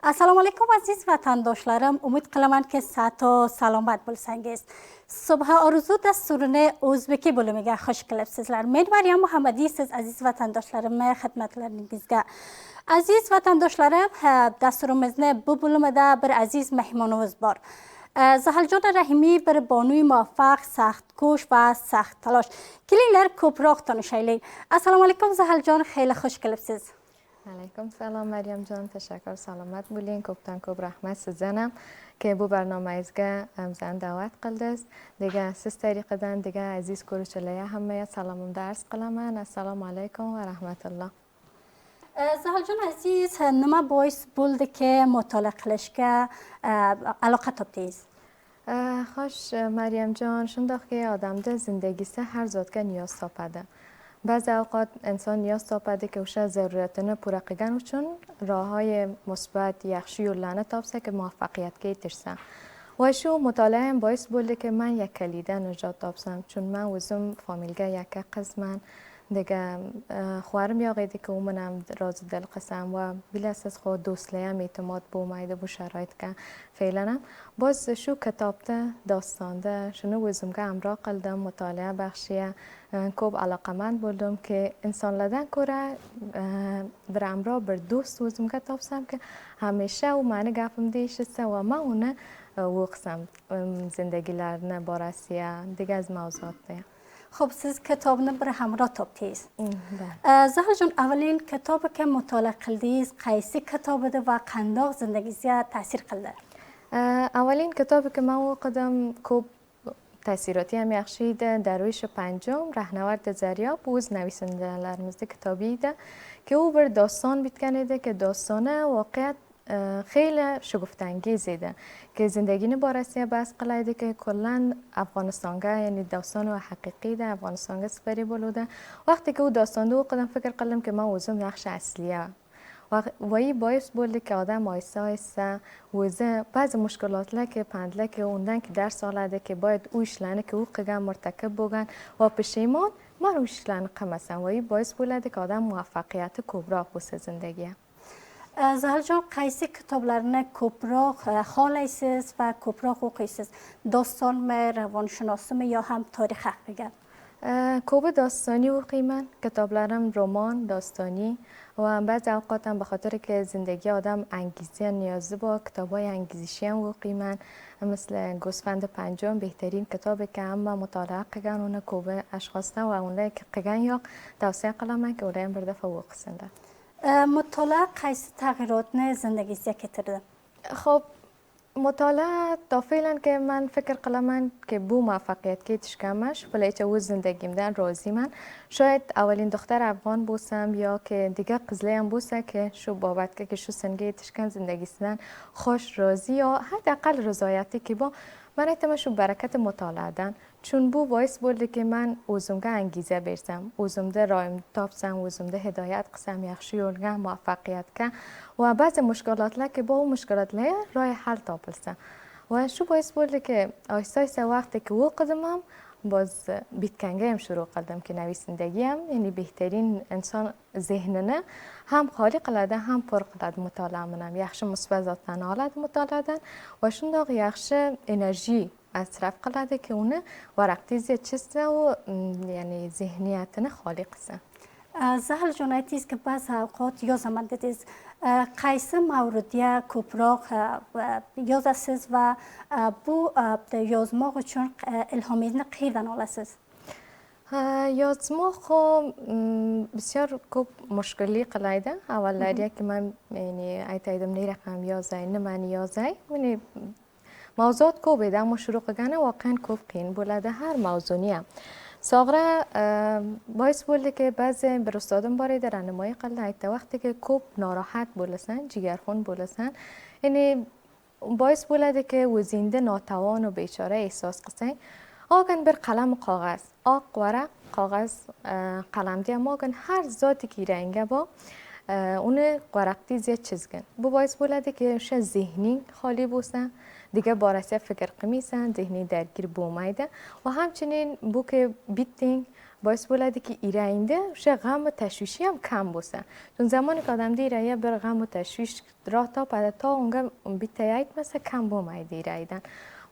Assalomu alaykum aziz vatandoshlarım. Umid qilaman ki sağ و salomat bo'lsangiz. Subha Orzu dasturini O'zbeki bo'limiga xush kelibsizlar. Men Maryam Muhammadi siz aziz vatandoshlarım xizmatlaringizga. Aziz vatandoshlarım, dasturimizni bu bo'limida bir aziz mehmonimiz bor. Zahaljon Rahimi bir banuy muvaffaq, saxtko'sh va saxt talosh. Kelinglar ko'proq tanishaylik. Assalomu alaykum Zahaljon, xeyli xush kelibsiz. علیکم سلام مریم جان، تشکر، سلامت بولین. کوبتان کوب رحمت سزنم که بو برنامه ایزگه زن دعوت قلدز دیگه سیز طریقه دیگه عزیز کروچلیه همه سلامم درس قلمن. السلام علیکم و رحمت الله. زهال جان عزیز، نما باعث بولده که مطالعه قلش که علاقه تابتیز؟ خوش مریم جان، شنداخت که آدم ده زندگی سه هر زاد که نیاز تاپده. بعضی اوقات انسان نیاز تاپده که وشه ضرورتونه پورا قگن و چون راه های مثبت یخشی و لانه تابسه که موفقیت که ترسه و شو مطالعه هم باعث بوده که من یک کلیده نجات تابسم چون من وزم فامیلگه یک قسمن دیگه خوارم یا غیدی که منم راز دل قسم و بیلس از خود دوستلی هم اعتماد بو مایده بو شرایط که فعلا باز شو کتاب ده داستان ده شنو وزم که امرا قلدم مطالعه بخشیه کوب علاقمند بودم که انسان لدن کره بر امرا بر دوست وزم که تابسم که همیشه و معنی گفم دیشسته و ما اونه وقسم زندگی لرنه بارسیه دیگه از موضوعات ده. خب سیز کتاب نبر همراه تابتیز. زهر جان اولین کتاب که مطالعه قلدیز قیسی کتاب ده و قنداق زندگی زیاد تاثیر قلده؟ اولین کتابی که من قدم کوب تاثیراتی هم یخشیده درویش پنجم رهنورد زریاب بوز نویسنده لرمزده کتابی ده که او بر داستان بیتکنیده که داستانه واقعیت خیلی شگفت‌انگیزی ده که زندگی بارسیه بس قلایده که کلا افغانستانگه یعنی داستان و حقیقی ده افغانستانگه سپری بلوده وقتی که او داستان دو قدم فکر قلم که من وزم نقش اصلیه و ای باعث بوده که آدم آیسته آیسته وزه بعض مشکلات لکه پندله که اوندن که درس آلده که باید اوش لانه که او قگم مرتکب بگن و پشیمان من اوش لانه قمسن و ای باعث بوده که آدم موفقیت کبرا بوسه زندگیه. زهر جان قیسی کتابlarını کوپراق خالیسیز و کوپراق اوقیسیز داستان می روانشناسی می یا هم تاریخ حق بگن؟ کوب داستانی و قیمن کتابلارم رمان داستانی و بعض اوقات هم به خاطر که زندگی آدم انگیزی نیازه با کتابای انگیزشی هم و قیمن مثل گوسفند پنجم بهترین کتابی که هم مطالعه قگن اون کوب اشخاص و اون که قگن یا توصیه قلمه که اون برده فوق سنده. مطالعه قیسی تغییرات نه زندگی زیاد کترده؟ خب مطالعه تا فعلا که من فکر قلمن که بو موفقیت که تشکمش ولی چه و زندگیم دن راضی من شاید اولین دختر افغان بوسم یا که دیگه قزله هم بوسه که شو بابت که شو سنگی تشکن زندگی سدن خوش راضی یا حداقل رضایتی که با من ایتمشو برکت مطالعه دن چون بو باعث بوده که من اوزمگه انگیزه برسم اوزمده رایم تابسم اوزمده هدایت قسم یخشی اولگه موفقیت که و بعض مشکلات که با اون مشکلات رای حل تابلسم و شو باعث بوده که آیسته آیسته وقتی که او قدمم باز بیتکنگه هم شروع قدم که نویسندگیم یعنی بهترین انسان ذهننه هم خالی قلده هم پر قلد مطالعه منم یخش مثبت حالت مطالعه دن و شنداق یخش انرژی از طرف قلده که اونه ورقتیزی چیسته و یعنی ذهنیتنه خالی قسم. زهل جانایتیز که بعض اوقات یا زمان دیدیز قیس موردیه کوپراق یازسیز و بو یازماغ چون الهامیدن قیدن آلسیز یازماغ خو بسیار کوب مشکلی قلایده اول لریه که من یعنی ایتایدم نیرقم یازای نمانی یازای یعنی موضوعات کوبه ده ما شروع قگنه واقعا کوب قین بوده هر موضوعیه ساغره باعث بوده که بعضی بر استادم باری در رهنمایی قلده ایت وقتی که کوب ناراحت بولسن جگرخون بولسن یعنی باعث بوده که وزینده ناتوان و بیچاره احساس قسن آگن بر قلم و کاغذ آق ورق کاغذ قلم دیم آگن هر ذاتی که رنگه با اون ورقتی زیاد چیزگن بو باعث بوده که شه ذهنی خالی بوسن دیگه بارسه فکر قمیسن ذهنی درگیر بومایده و همچنین بو که بیتینگ باعث بوده که ایرانده شه غم و تشویشی هم کم بوسه چون زمانی که آدم دیره بر غم و تشویش راه تا پد تا اونجا بیتایید مثلا کم بومای دیرایدن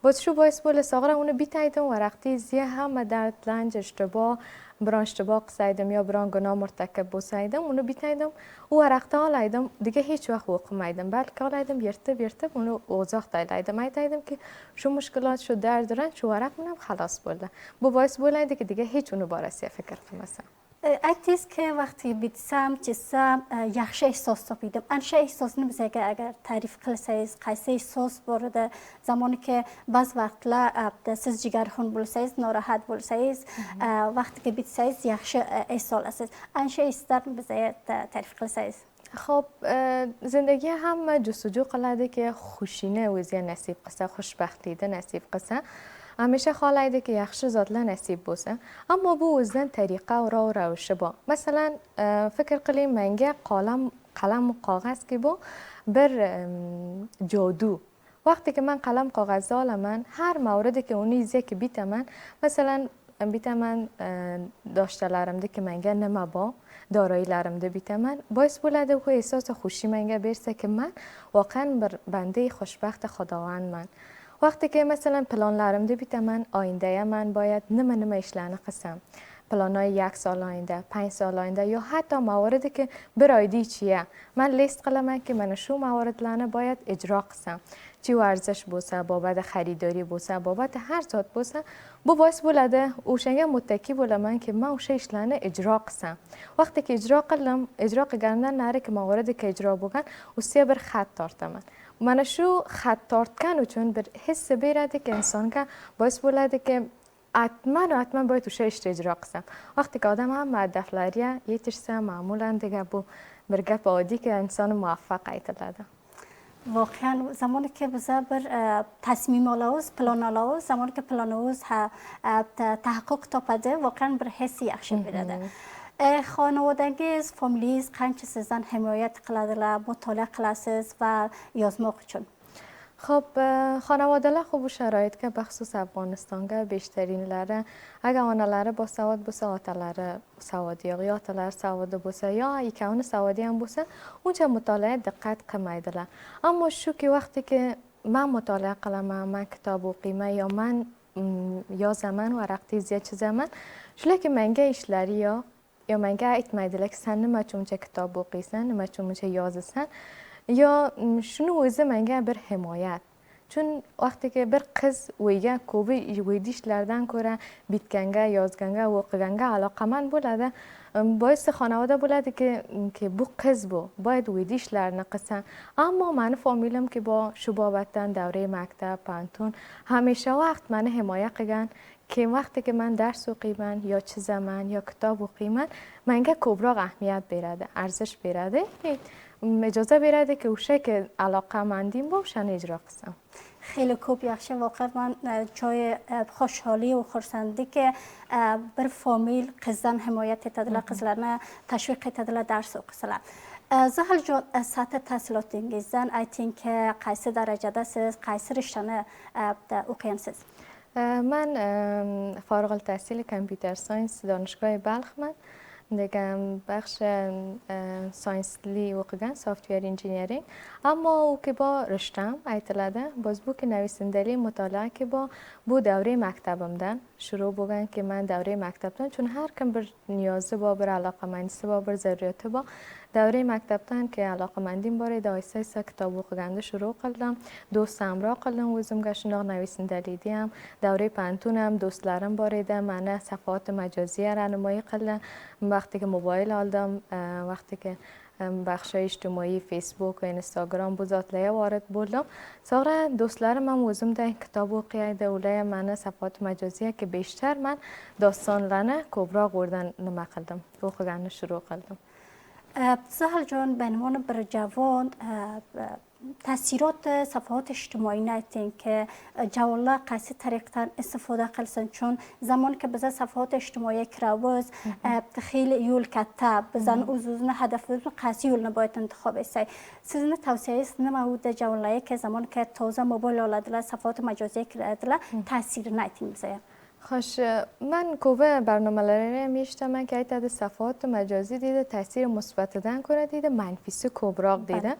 باز شو باعث بوده ساغره اونو بیتایدم و رقتی زیه هم در لنج اشتباه بران اشتباه قصیدم یا بران گناه مرتکب بوسیدم اونو بیتایدم و ورقتا لایدم دیگه هیچ وقت وقمایدم بلکه لایدم بیرته اونو اوزاق تایدم ایدم که شو مشکلات شو درد دارن شو ورق منم خلاص بوده بو باعث بوده که دیگه هیچ اونو بارسی فکر کنم اکتیز که وقتی بیتسام چیسا یخش احساس تا بیدم انشه احساس نمیشه که اگر تعریف کلسایز قیسه احساس برده زمانی که باز وقت لا سیز جگر خون بولسایز ناراحت بولسایز وقتی که بیتسایز یخش احساس است انشه استر نمیشه تعریف کلسایز خب زندگی هم جستجو قلاده که خوشینه وزی نصیب قصه خوشبختیده نصیب قصه همیشه خالایده که یخش زادله نصیب بوسه اما بو وزن طریقه و راه و روشه با مثلا فکر قلیم منگه قلم و کاغذ که با بر جادو وقتی که من قلم کاغذ من هر موردی که اونیزه که بیت من مثلا بیت من داشته لرمده که منگه نما با دارایی لرمده بیت من باعث بوده که احساس خوشی منگه برسه که من واقعا بنده خوشبخت خداوند من وقتی که مثلا پلان لرمده بیت من آینده من باید نمه اشلانه قسم پلانای 1 سال آینده 5 سال آینده یا حتی مواردی که برایدی چیه من لیست قلمه که من شو موارد لانه باید اجرا قسم چی ورزش بوسه بابت خریداری بوسه بابت هر ذات بوسه بو باعث بوده اوشنگه متکی بوله من که ما اوشه اشلانه اجرا قسم وقتی که اجرا قلم نره که مواردی که اجرا بگن اوسیه بر خط تارتم من شو خط تارت کنو چون بر حس بیراده که انسان که باعث بوده که حتما باید توشه اجرا قسم وقتی که آدم هم هدف لریه یه ترسه معمولا دیگه بو برگپ عادی که انسان موفق ایتلاده واقعا زمانی که بزر بر تصمیم آلاوز پلان آلاوز زمانی که پلان آلاوز تحقق تاپده واقعا بر حسی یخش بیرده خانوادگیز فامیلیز قنچ سزن حمایت قلادلا مطالعه کلاسز و یازماق چون خب خانواده خوب و شرایط که بخصوص افغانستان که بیشترین لره اگه آنلاره با سواد بوسه آتلاره سوادی یا آتلاره سواد بوسه یا یک اون سوادی هم بوسه اونچه مطالعه دقت قمیدله اما شو که وقتی که من مطالعه قلمه من کتاب و قیمه یا من یا زمان ورقتی زیاد چه زمان شله که منگه ایشلری یا منگه ایت میدله که سن نمه چونچه کتاب و قیسن نمه چونچه یازسن یا شنو وزه منگه بر حمایت چون وقتی که بر قز ویگه کوبی ویدیش لردن کوره بیتگنگه یازگنگه وقگنگه علاقه من بوده باعث خانواده بوده که بو قز بو باید ویدیش لرنه قسن اما من فامیلم که با شبابتن دوره مکتب پانتون همیشه وقت من حمایت قگن که وقتی که من درس و قیمن یا چه زمان یا کتاب و قیمن منگه کبرا اهمیت بیرده ارزش بیرده اجازه بیرده که اوشه که علاقه مندیم باشن اجرا قسم خیلی خوب یخشه واقعا من جای خوشحالی و خورسندی که بر فامیل قزدن حمایت تدلا قزلانه تشویق تدلا درس و قسلا زهل جان سطح تحصیلات انگیزن ایتین که قیسه درجه دست قیسه رشتنه اوکینسیز من فارغ التحصیل کامپیوتر ساینس دانشگاه بلخ من دیگه بخش ساینس لی وقگان سافتویر انجینیرینگ اما او که با رشتم ایتلاده باز بو که نویسندگی مطالعه که با بو دوره مکتبم دن شروع بگن که من دوره مکتب دن چون هر کم بر نیازه با بر علاقه مندی با بر ضروریت با دوره مکتب دن که علاقه مندیم باره دایسه سه کتاب وقگنده شروع کردم دوستم را کردم وزم گشناق نویسندگی دیم دوره پانتونم دوستلارم باره ده من صفحات مجازی رانمایی کردم وقتی که موبایل آلدم وقتی که بخش اجتماعی فیسبوک و اینستاگرام بودات لیا وارد بودم ساغر دوستلارم من وزم ده کتاب و قیای دوله من صفحات مجازیه که بیشتر من داستان لانه کبرا گردن نمکلدم وقگنده شروع کردم زهل جان به عنوان بر جوان تاثیرات صفحات اجتماعی نیتین که جوالا قصی طریقتاً استفاده قلسن چون زمان که بزن صفحات اجتماعی کراوز خیلی یول کتاب بزن اوزوزن هدف قصی یول نباید انتخاب ایسای سیزن توصیه است نمود جوالایی که زمان که تازه موبایل آلدلا صفحات مجازی کردلا تاثیر نیتین بزن خوش من کوبه برنامه‌لری میشتم که ایت صفحات مجازی دیده تاثیر مثبت دادن کنه دیده منفیسی کبراق دیده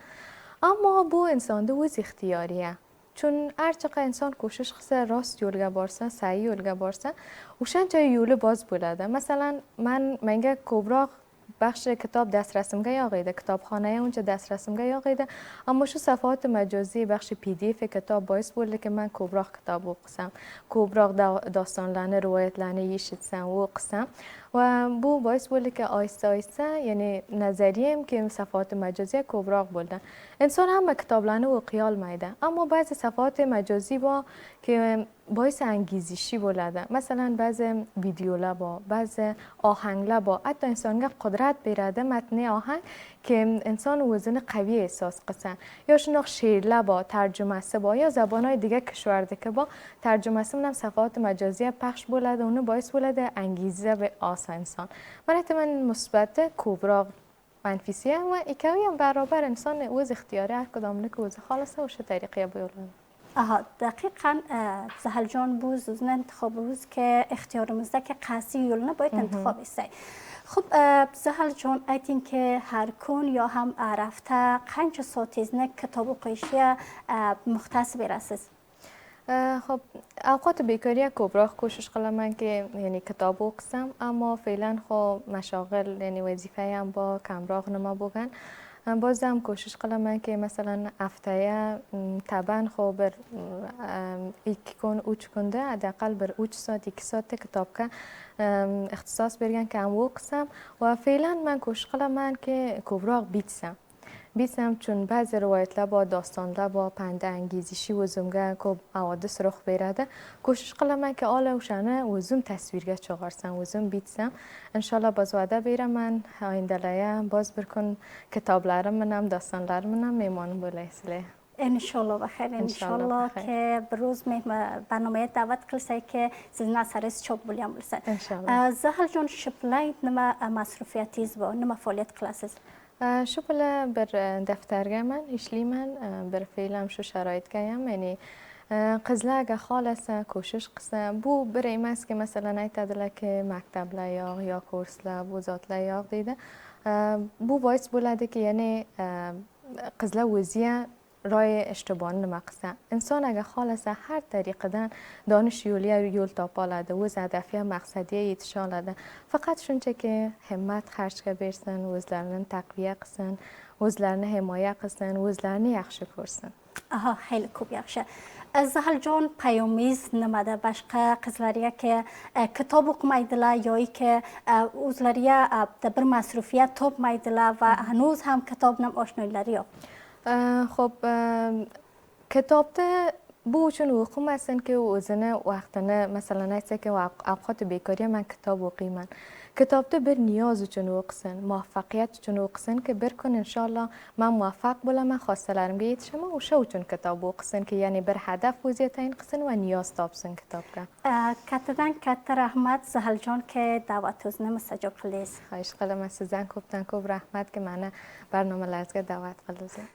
اما بو انسان دو وز اختیاریه چون هر چقدر انسان کوشش خسته راست یولگا بارسه سعی یولگا بارسه وشان چه یوله باز بوده مثلا من منگه کبراق بخش کتاب دسترسمگاه یاقیده کتابخانه اونجا دسترسمگاه یاقیده اما شو صفحات مجازی بخش پی دی اف کتاب باعث بوده که من کبراق کتاب بقسم کبراق داستان لانه روایت لانه یشتسم و قسم و بو باعث بوده که آیسته آیسته یعنی نظریم که صفحات مجازی کبراق بوده انسان هم کتاب لانه و قیال میده اما بعضی صفحات مجازی با که باعث انگیزشی بوده مثلا بعض ویدیو لبا بعض آهنگ لبا حتی انسان قدرت بیراده متن آهنگ که انسان وزن قوی احساس قسن یا شناخ شیر لبا ترجمه سبا یا زبانهای دیگه کشورده که با ترجمه سمنم صفحات مجازی پخش بوده اونو باعث بوده انگیزه به آسا انسان من مثبت کبراق منفیسیه و ایکاوی هم برابر انسان وز اختیاری هر کدام نکه وز خالصه و چه طریقه بیولن دقیقا زحل جان بوز زن انتخاب بوز که اختیارمزده که قاسی یولنه باید انتخاب ایسته خب زحل جان ایتین که هر کن یا هم رفته قنچ ساتیزنه کتاب و قیشی مختص برسید خب اوقات بیکاری کبراق کوشش قلم که یعنی کتاب قسم اما فعلا خب مشاغل یعنی وظیفه هم با کمراغ نما بودن بازم کوشش قلم که مثلا هفته طبعا خب بر یک کن اوچ کنده حداقل بر اوچ ساعت یک ساعت کتاب که اختصاص برگن که هم قسم و فعلا من کوشش قلم که کبراق بیتسم چون بعضی روایت لبا داستان لبا پنده انگیزشی و زمگه که حوادث رخ بیراده کوشش قلم که آله وشانه و زم تصویرگه چغارسم و زم بیتسم انشالله باز وعده بیرم من آینده لایه باز برکن کتاب لارم منم داستان لارم منم میمانم بوله اسله انشالله بخیر انشالله که بروز برنامه دعوت کلسه که سیزنا سرس چوب بولیم بلسه انشالله زحل جون شپلای نما مصروفیتیز با نما فعالیت کلاسز شغل بر دفترگه من اشلی من بر فعلم شو شرایط گیم یعنی قزله اگه خالصه کوشش قسم بو برای است که مثلا ایتدله که مکتب لیاق یا کورس لبوزات لیاق دیده بو باعث بوده که یعنی قزله وزیه رای اشتباه نمقصه انسان اگه خالصه هر طریقه دن دانش یولیه یول تاپالاده و هدفیه مقصدیه ایتشالاده فقط شونچه که همت خرج که برسن وزلرنن تقویه قسن وزلرنه حمایه قسن وزلرنه یخشه کرسن خیلی خوب یخشه زحل جان پیامیز نمده باشقه قزلریه که کتاب اقمایدله یا ای که اوزلریه بر مصروفیت توب مایدله و هنوز هم کتاب نم آشنایلریه خب کتاب ده بو چون وقوم هستن که وزنه وقتنه مثلا نیسته که اوقات بیکاری من کتاب وقیمن کتاب ده بر نیاز چون وقسن موفقیت چون وقسن که برکن انشالله من موفق بولا من خواسته لرم گیت شما و شو چون کتاب وقسن که یعنی بر هدف وزیت این قسن و نیاز تابسن کتاب که کتدن کت رحمت زحل جان که دعوت وزنه مستجاب خلیز خواهش قلم از سزن کبتن کب رحمت که من برنامه لرزگه دعوت قلوزه